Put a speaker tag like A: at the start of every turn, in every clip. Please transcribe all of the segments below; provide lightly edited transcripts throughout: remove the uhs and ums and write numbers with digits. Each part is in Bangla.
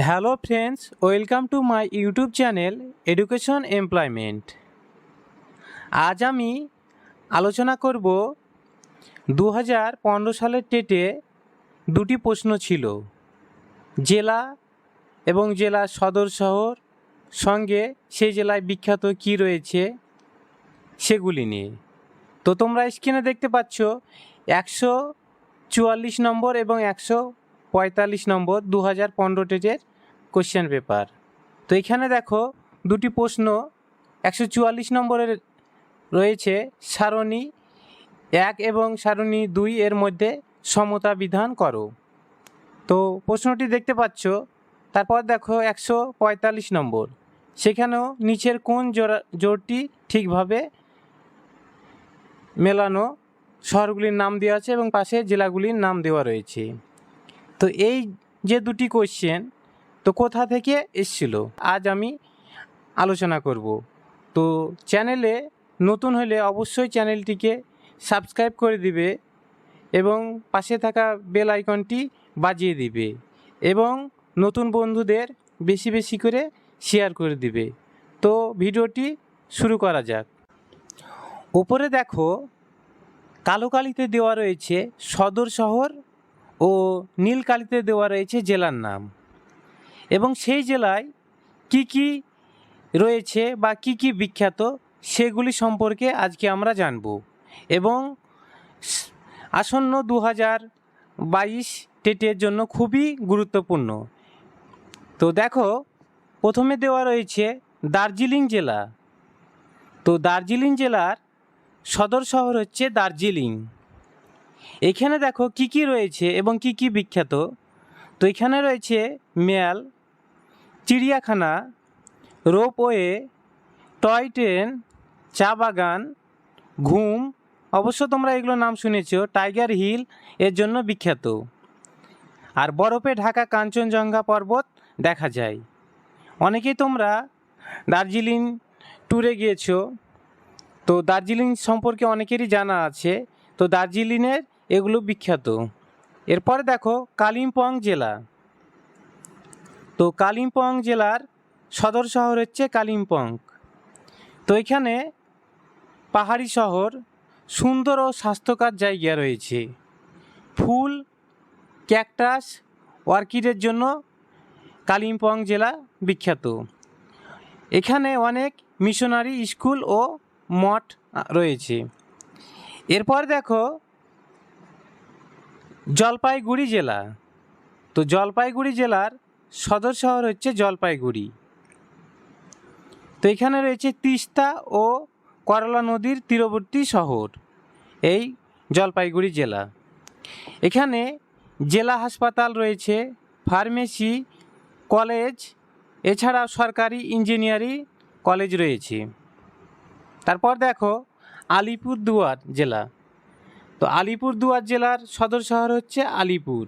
A: Hello friends, welcome to my YouTube channel education employment. আজ আমি আলোচনা করব 2015 সালের টেটে দুটি প্রশ্ন ছিল, জেলা এবং জেলার সদর শহর সঙ্গে সেই জেলায় বিখ্যাত কি রয়েছে সেগুলি নিয়ে। তো তোমরা স্ক্রিনে দেখতে পাচ্ছ 144 নম্বর এবং 145 নম্বর 2015 টেটের কোশ্চেন পেপার। তো এখানে দেখো দুটি প্রশ্ন 144 নম্বরের রয়েছে সারণী 1 এবং সারণী 2 এর মধ্যে সমতা বিধান করো। তো প্রশ্নটি দেখতে পাচ্ছ। তারপর দেখো 145 নম্বর, সেখানেও নিচের কোন জোড়টি ঠিকভাবে মেলানো শহরগুলির নাম দেওয়া আছে এবং পাশে জেলাগুলির নাম দেওয়া রয়েছে। তো এই যে দুটি কোশ্চেন তো কোথা থেকে এসেছিল আজ আমি আলোচনা করব। তো চ্যানেলে নতুন হলে অবশ্যই চ্যানেলটিকে সাবস্ক্রাইব করে দিবে এবং পাশে থাকা বেল আইকনটি বাজিয়ে দিবে এবং নতুন বন্ধুদের বেশি বেশি করে শেয়ার করে দিবে। তো ভিডিওটি শুরু করা যাক। উপরে দেখো কালো কালিতে দেওয়া রয়েছে সদর শহর ও নীল কালিতে দেওয়া রয়েছে জেলার নাম এবং সেই জেলায় কি কি রয়েছে বা কি কি বিখ্যাত সেগুলি সম্পর্কে আজকে আমরা জানব এবং আসন্ন 2022 টেটের জন্য খুবই গুরুত্বপূর্ণ। তো দেখো প্রথমে দেওয়া রয়েছে দার্জিলিং জেলা। তো দার্জিলিং জেলার সদর শহর হচ্ছে দার্জিলিং। এখানে দেখো কি কি রয়েছে এবং কি কি বিখ্যাত। তো এখানে রয়েছে মেল, চিড়িয়াখানা, রোপওয়ে, টয় ট্রেন, চা বাগান, ঘুম, অবশ্য তোমরা এগুলো নাম শুনেছ, টাইগার হিল এর জন্য বিখ্যাত, আর বরফে ঢাকা কাঞ্চনজঙ্ঘা পর্বত দেখা যায়। অনেকেই তোমরা দার্জিলিং ট্যুরে গিয়েছো, তো দার্জিলিং সম্পর্কে অনেকেরই জানা আছে। তো দার্জিলিংয়ের এগুলো বিখ্যাত। এরপরে দেখো কালিম্পং জেলা। তো কালিম্পং জেলার সদর শহর হচ্ছে কালিম্পং। তো এখানে পাহাড়ি শহর, সুন্দর ও স্বাস্থ্যকর জায়গা রয়েছে। ফুল, ক্যাকটাস, অর্কিডের জন্য কালিম্পং জেলা বিখ্যাত। এখানে অনেক মিশনারি স্কুল ও মঠ রয়েছে। এরপর দেখো জলপাইগুড়ি জেলা। তো জলপাইগুড়ি জেলার সদর শহর হচ্ছে জলপাইগুড়ি। তো এখানে রয়েছে তিস্তা ও করলা নদীর তীরবর্তী শহর এই জলপাইগুড়ি জেলা। এখানে জেলা হাসপাতাল রয়েছে, ফার্মেসি, কলেজ, এছাড়া সরকারি ইঞ্জিনিয়ারিং কলেজ রয়েছে। তারপর দেখো আলিপুরদুয়ার জেলা। তো আলিপুরদুয়ার জেলার সদর শহর হচ্ছে আলিপুর।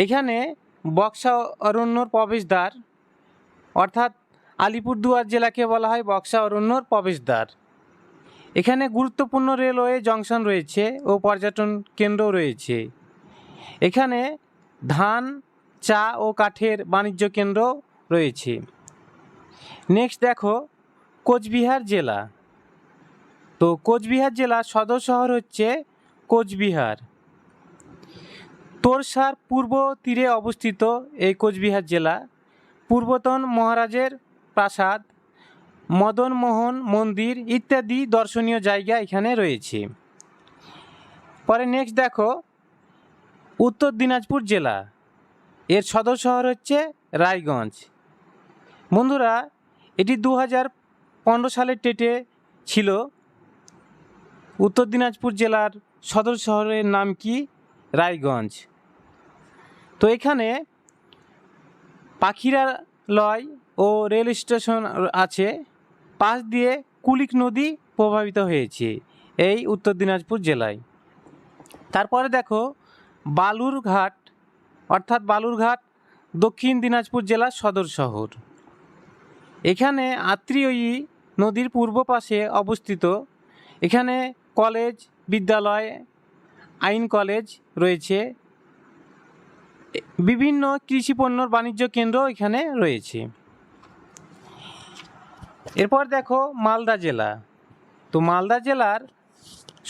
A: এখানে বক্সা অরণ্যর প্রবেশদ্বার, অর্থাৎ আলিপুরদুয়ার জেলাকে বলা হয় বক্সা অরণ্যর প্রবেশদ্বার। এখানে গুরুত্বপূর্ণ রেলওয়ে জংশন রয়েছে ও পর্যটন কেন্দ্র রয়েছে। এখানে ধান, চা ও কাঠের বাণিজ্য কেন্দ্র রয়েছে। নেক্সট দেখো কোচবিহার জেলা। তো কোচবিহার জেলার সদর শহর হচ্ছে কোচবিহার। তোরসার পূর্ব তীরে অবস্থিত এই কোচবিহার জেলা পূর্বতন মহারাজের প্রাসাদ, মদনমোহন মন্দির ইত্যাদি দর্শনীয় জায়গা এখানে রয়েছে। পরে নেক্সট দেখো উত্তর দিনাজপুর জেলা। এর সদর শহর হচ্ছে রায়গঞ্জ। বন্ধুরা, এটি 2015 সালের টেটে ছিল। উত্তর দিনাজপুর জেলার সদর শহরের নাম কি? রায়গঞ্জ। তো এখানে পাখিরালয় ও রেল স্টেশন আছে। পাশ দিয়ে কুলিক নদী প্রভাবিত হয়েছে এই উত্তর দিনাজপুর জেলায়। তারপরে দেখো বালুরঘাট, অর্থাৎ বালুরঘাট দক্ষিণ দিনাজপুর জেলার সদর শহর। এখানে আত্রিয়ী নদীর পূর্ব পাশে অবস্থিত। এখানে কলেজ, বিদ্যালয়, আইন কলেজ রয়েছে। বিভিন্ন কৃষি পণ্যর বাণিজ্য কেন্দ্র এখানে রয়েছে। এরপর দেখো মালদা জেলা। তো মালদা জেলার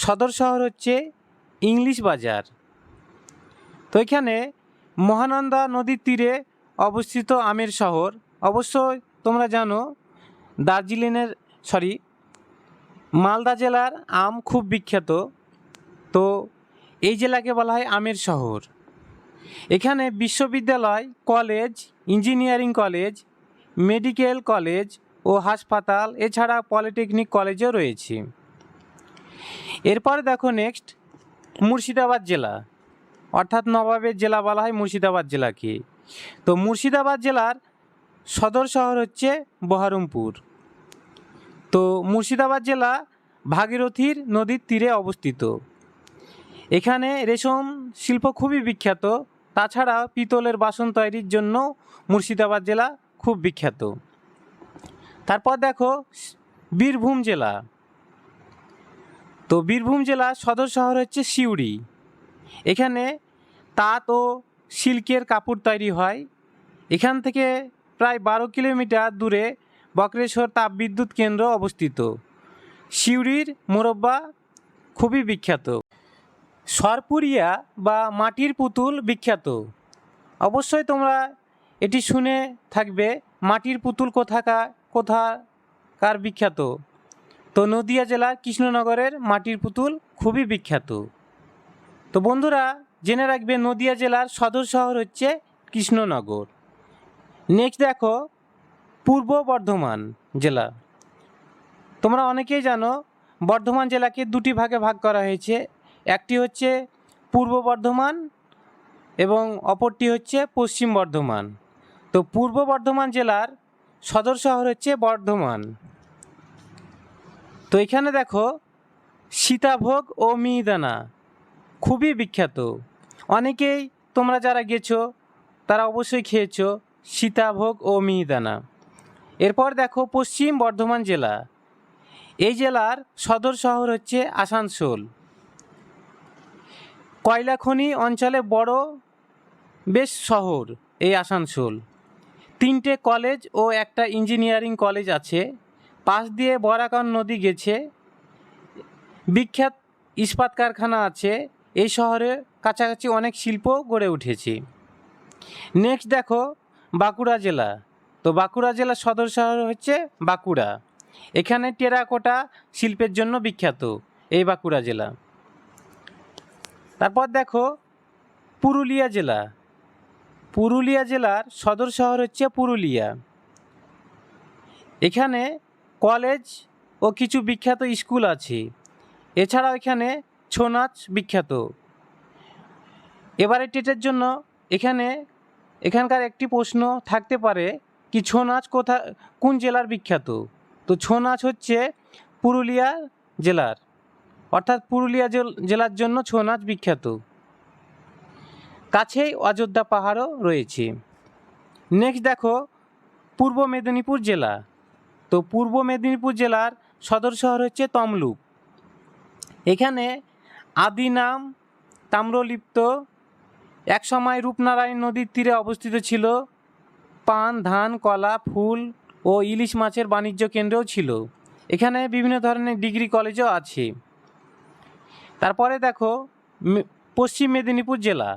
A: সদর শহর হচ্ছে ইংলিশ বাজার। তো এখানে মহানন্দা নদীর তীরে অবস্থিত আমের শহর। অবশ্যই তোমরা জানো মালদা জেলার আম খুব বিখ্যাত। তো এই জেলাকে বলা হয় আমের শহর। এখানে বিশ্ববিদ্যালয়, college, engineering college, medical college ও হাসপাতাল, এছাড়া পলিটেকনিক কলেজও রয়েছে। এরপর দেখো নেক্সট মুর্শিদাবাদ জেলা, অর্থাৎ নবাবের জেলা বলা হয় মুর্শিদাবাদ জেলাকে। তো মুর্শিদাবাদ জেলার সদর শহর হচ্ছে বহরমপুর। তো মুর্শিদাবাদ জেলা ভাগীরথীর নদীর তীরে অবস্থিত। এখানে রেশম শিল্প খুবই বিখ্যাত। তাছাড়া পিতলের বাসন তৈরির জন্য মুর্শিদাবাদ জেলা খুব বিখ্যাত। তারপর দেখো বীরভূম জেলা। তো বীরভূম জেলার সদর শহর হচ্ছে সিউড়ি। এখানে তাঁত ও সিল্কের কাপড় তৈরি হয়। এখান থেকে প্রায় 12 কিলোমিটার দূরে বক্রেশ্বর তাপবিদ্যুৎ কেন্দ্র অবস্থিত। সিউড়ির মোরব্বা খুবই বিখ্যাত। সরপুরিয়া বা মাটির পুতুল বিখ্যাত। অবশ্যই তোমরা এটি শুনে থাকবে, মাটির পুতুল কোথাকার বিখ্যাত। তো নদিয়া জেলার কৃষ্ণনগরের মাটির পুতুল খুবই বিখ্যাত। তো বন্ধুরা জেনে রাখবে নদিয়া জেলার সদর শহর হচ্ছে কৃষ্ণনগর। নেক্সট দেখো পূর্ব বর্ধমান জেলা। তোমরা অনেকেই জানো বর্ধমান জেলাকে দুটি ভাগে ভাগ করা হয়েছে। একটি হচ্ছে পূর্ব বর্ধমান এবং অপরটি হচ্ছে পশ্চিম বর্ধমান। তো পূর্ব বর্ধমান জেলার সদর শহর হচ্ছে বর্ধমান। তো এখানে দেখো সীতাভোগ ও মিহিদানা খুবই বিখ্যাত। অনেকেই তোমরা যারা গেছো তারা অবশ্যই খেয়েছো সীতাভোগ ও মিহিদানা। এরপর দেখো পশ্চিম বর্ধমান জেলা। এই জেলার সদর শহর হচ্ছে আসানসোল। কয়লা খনি অঞ্চলে বড় বেশ শহর এই আসানসোল। 3টে কলেজ ও একটা ইঞ্জিনিয়ারিং কলেজ আছে। পাশ দিয়ে বরাকন নদী গেছে। বিখ্যাত ইস্পাত কারখানা আছে। এই শহরে কাছাকাছি অনেক শিল্প গড়ে উঠেছে। নেক্সট দেখো বাঁকুড়া জেলা। তো বাঁকুড়া জেলার সদর শহর হচ্ছে বাঁকুড়া। এখানে টেরাকোটা শিল্পের জন্য বিখ্যাত এই বাঁকুড়া জেলা। তারপর দেখো পুরুলিয়া জেলা। পুরুলিয়া জেলার সদর শহর হচ্ছে পুরুলিয়া। এখানে কলেজ ও কিছু বিখ্যাত স্কুল আছে। এছাড়াও এখানে ছৌ নাচ বিখ্যাত। এবারে টেটের জন্য এখানকার একটি প্রশ্ন থাকতে পারে কি ছৌ নাচ কোন জেলার বিখ্যাত। তো ছৌ নাচ হচ্ছে পুরুলিয়া জেলার, অর্থাৎ পুরুলিয়া জেলার জন্য ছৌ নাচ বিখ্যাত। কাছেই অযোধ্যা পাহাড়ও রয়েছে। নেক্সট দেখো পূর্ব মেদিনীপুর জেলা। তো পূর্ব মেদিনীপুর জেলার সদর শহর হচ্ছে তমলুক। এখানে আদি নাম তাম্রলিপ্ত। একসময় রূপনারায়ণ নদীর তীরে অবস্থিত ছিল। পান, ধান, কলা, ফুল ও ইলিশ মাছের বাণিজ্য কেন্দ্রও ছিল। এখানে বিভিন্ন ধরনের ডিগ্রি কলেজও আছে। তারপরে দেখো পশ্চিম মেদিনীপুর জেলা।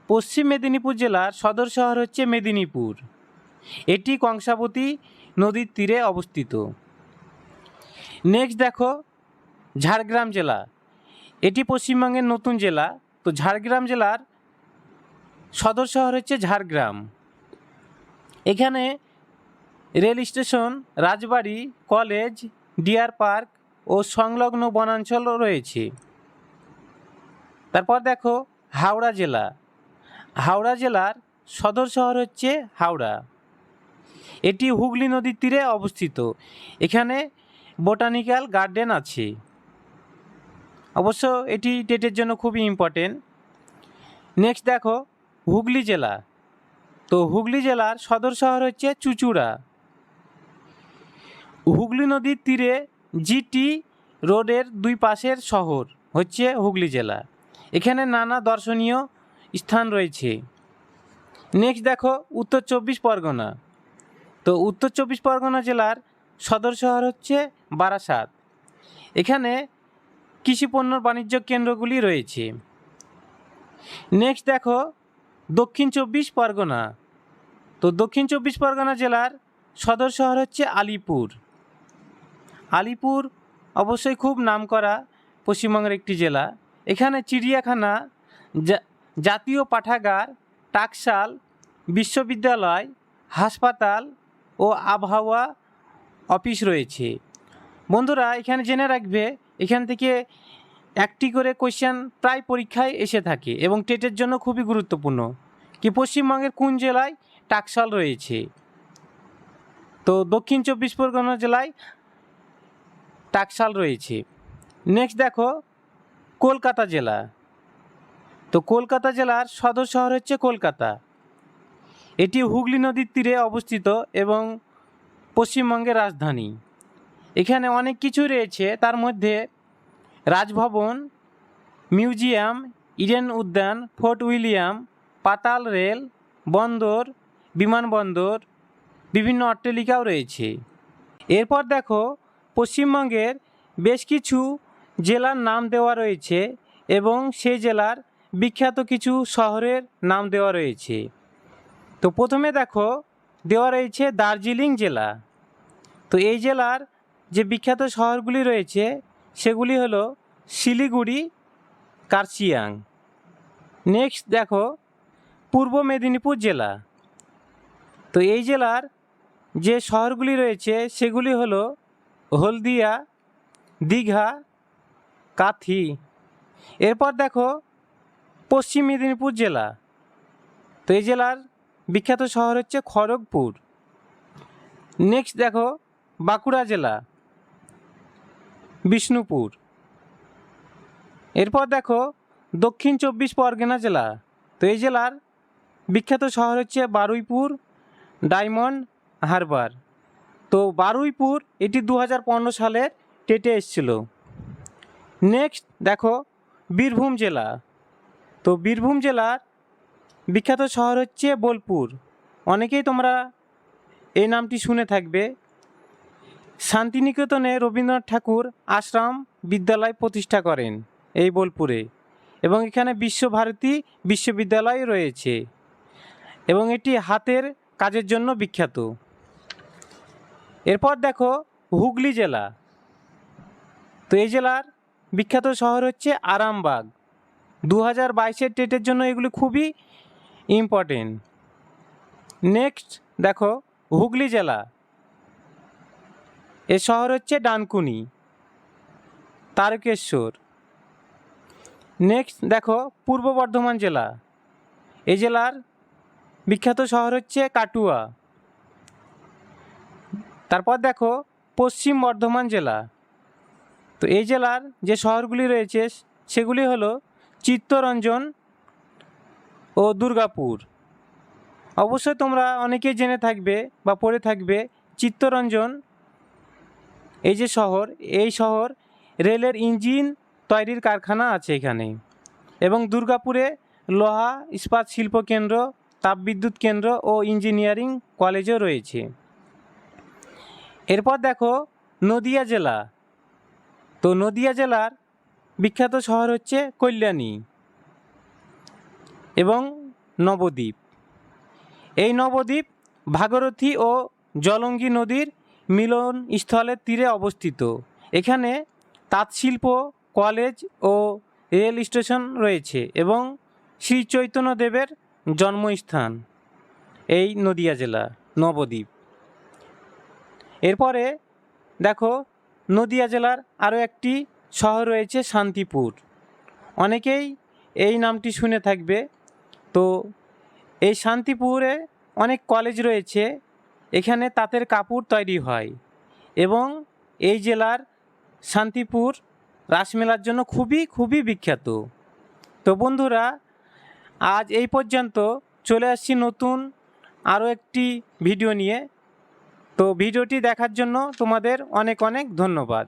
A: পশ্চিম মেদিনীপুর জেলার সদর শহর হচ্ছে মেদিনীপুর। এটি কংসাবতী নদীর তীরে অবস্থিত। নেক্সট দেখো ঝাড়গ্রাম জেলা। এটি পশ্চিমবঙ্গের নতুন জেলা। তো ঝাড়গ্রাম জেলার সদর শহর হচ্ছে ঝাড়গ্রাম। এখানে রেল স্টেশন, রাজবাড়ি, কলেজ, ডিয়ার পার্ক ও সংলগ্ন বনাঞ্চলও রয়েছে। তারপর দেখো হাওড়া জেলা। হাওড়া জেলার সদর শহর হচ্ছে হাওড়া। এটি হুগলি নদীর তীরে অবস্থিত। এখানে বোটানিক্যাল গার্ডেন আছে। অবশ্য এটি টেটের জন্য খুবই ইম্পর্টেন্ট। নেক্সট দেখো হুগলি জেলা। তো হুগলি জেলার সদর শহর হচ্ছে চুঁচুড়া। হুগলি নদীর তীরে জিটি রোডের দুই পাশের শহর হচ্ছে হুগলি জেলা। এখানে নানা দর্শনীয় স্থান রয়েছে। নেক্সট দেখো উত্তর চব্বিশ পরগনা। তো উত্তর চব্বিশ পরগনা জেলার সদর শহর হচ্ছে বারাসাত। এখানে কৃষিপণ্যর বাণিজ্য কেন্দ্রগুলি রয়েছে। নেক্সট দেখো দক্ষিণ চব্বিশ পরগনা। তো দক্ষিণ চব্বিশ পরগনা জেলার সদর শহর হচ্ছে আলিপুর। আলিপুর অবশ্যই খুব নামকরা পশ্চিমবঙ্গের একটি জেলা। এখানে চিড়িয়াখানা, জাতীয় পাঠাগার, টাকশাল, বিশ্ববিদ্যালয়, হাসপাতাল ও আবহাওয়া অফিস রয়েছে। বন্ধুরা এখানে জেনে রাখবে, এখান থেকে একটি করে কোয়েশ্চেন প্রায় পরীক্ষায় এসে থাকে এবং টেটের জন্য খুবই গুরুত্বপূর্ণ কি পশ্চিমবঙ্গের কোন জেলায় টাকশাল রয়েছে। তো দক্ষিণ চব্বিশ পরগনা জেলায় টাকশাল রয়েছে। নেক্সট দেখো কলকাতা জেলা। তো কলকাতা জেলার সদর শহর হচ্ছে কলকাতা। এটি হুগলি নদীর তীরে অবস্থিত এবং পশ্চিমবঙ্গের রাজধানী। এখানে অনেক কিছু রয়েছে, তার মধ্যে রাজভবন, মিউজিয়াম, ইডেন উদ্যান, ফোর্ট উইলিয়াম, পাতাল রেল, বন্দর, বিমানবন্দর, বিভিন্ন অট্টালিকাও রয়েছে। এরপর দেখো পশ্চিমবঙ্গের বেশ কিছু জেলার নাম দেওয়া রয়েছে এবং সেই জেলার বিখ্যাত কিছু শহরের নাম দেওয়া রয়েছে। তো প্রথমে দেখো দেওয়া রয়েছে দার্জিলিং জেলা। তো এই জেলার যে বিখ্যাত শহরগুলি রয়েছে সেগুলি হলো শিলিগুড়ি, কার্শিয়াং। নেক্সট দেখো পূর্ব মেদিনীপুর জেলা। তো এই জেলার যে শহরগুলি রয়েছে সেগুলি হলো হলদিয়া, দীঘা, কাথি। এরপর দেখো পশ্চিম মেদিনীপুর জেলা। তো এই জেলার বিখ্যাত শহর হচ্ছে খড়গপুর। নেক্সট দেখো বাঁকুড়া জেলা, বিষ্ণুপুর। এরপর দেখো দক্ষিণ চব্বিশ পরগনা জেলা। তো এই জেলার বিখ্যাত শহর হচ্ছে বারুইপুর, ডায়মন্ড হারবার। তো বারুইপুর এটি 2015 সালের টেটে এসেছিল। নেক্সট দেখো বীরভূম জেলা। তো বীরভূম জেলার বিখ্যাত শহর হচ্ছে বোলপুর। অনেকেই তোমরা এই নামটি শুনে থাকবে। শান্তিনিকেতনে রবীন্দ্রনাথ ঠাকুর আশ্রম বিদ্যালয় প্রতিষ্ঠা করেন এই বোলপুরে এবং এখানে বিশ্বভারতী বিশ্ববিদ্যালয় রয়েছে এবং এটি হাতের কাজের জন্য বিখ্যাত। এরপর দেখো হুগলি জেলা। তো এই জেলার বিখ্যাত শহর হচ্ছে আরামবাগ। 2022-এর টেটের জন্য এগুলি খুবই ইম্পর্টেন্ট। নেক্সট দেখো হুগলি জেলা, এর শহর হচ্ছে ডানকুনি, তারকেশ্বর। নেক্সট দেখো পূর্ব বর্ধমান জেলা। এই জেলার বিখ্যাত শহর হচ্ছে কাটুয়া। তারপর দেখো পশ্চিম বর্ধমান জেলা। তো এই জেলার যে শহরগুলি রয়েছে সেগুলি হলো চিত্তরঞ্জন ও দুর্গাপুর। অবশ্যই তোমরা অনেকেই জেনে থাকবে বা পড়ে থাকবে চিত্তরঞ্জন এই যে শহর, এই শহর রেলের ইঞ্জিন তৈরির কারখানা আছে এখানে এবং দুর্গাপুরে লোহা ইস্পাত শিল্প কেন্দ্র, তাপবিদ্যুৎ কেন্দ্র ও ইঞ্জিনিয়ারিং কলেজও রয়েছে। এরপর দেখো নদিয়া জেলা। তো নদিয়া জেলার বিখ্যাত শহর হচ্ছে কল্যাণী এবং নবদ্বীপ। এই নবদ্বীপ ভাগীরথী ও জলঙ্গি নদীর মিলনস্থলের তীরে অবস্থিত। এখানে তাঁতশিল্প কলেজ ও রেল স্টেশন রয়েছে এবং শ্রী চৈতন্যদেবের জন্মস্থান এই নদিয়া জেলা নবদ্বীপ। এরপরে দেখো নদিয়া জেলার আরও একটি শহর রয়েছে শান্তিপুর। অনেকেই এই নামটি শুনে থাকবে। তো এই শান্তিপুরে অনেক কলেজ রয়েছে, এখানে তাঁতের কাপড় তৈরি হয় এবং এই জেলার শান্তিপুর রাসমেলার জন্য খুবই বিখ্যাত। তো বন্ধুরা আজ এই পর্যন্ত, চলে আসছি নতুন আরও একটি ভিডিও নিয়ে। তো ভিডিওটি দেখার জন্য তোমাদের অনেক ধন্যবাদ।